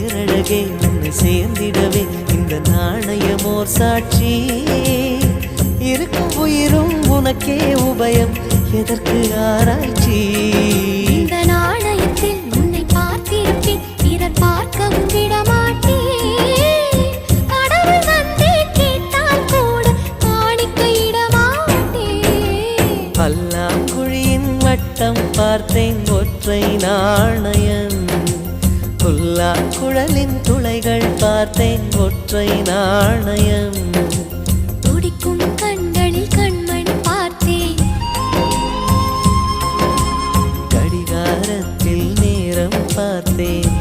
பேரழகே உன்னை சேர்ந்திடவே இந்த நாணயமோர் சாட்சி இருக்கும் உயிரும் உனக்கே உபயம் எதற்கு ஆராய்ச்சி இந்த நாணயத்தில் உன்னை பார்த்திருப்பேன் பிறர் பார்க்கவும் விடமாட்டேன் கடவுள் வந்தே கேட்டால் கூட காணிக்கையிடமாட்டேன் பல்லாங்குழியின் வட்டம் பார்த்தேன் ஒற்றை நாணயம் புல்லாங்குழலின் துளைகள் பார்த்தேன் ஒற்றை நாணயம் துடிக்கும் கண்களில் கண்மணி பார்த்தேன் கடிகாரத்தில் நேரம் பார்த்தேன்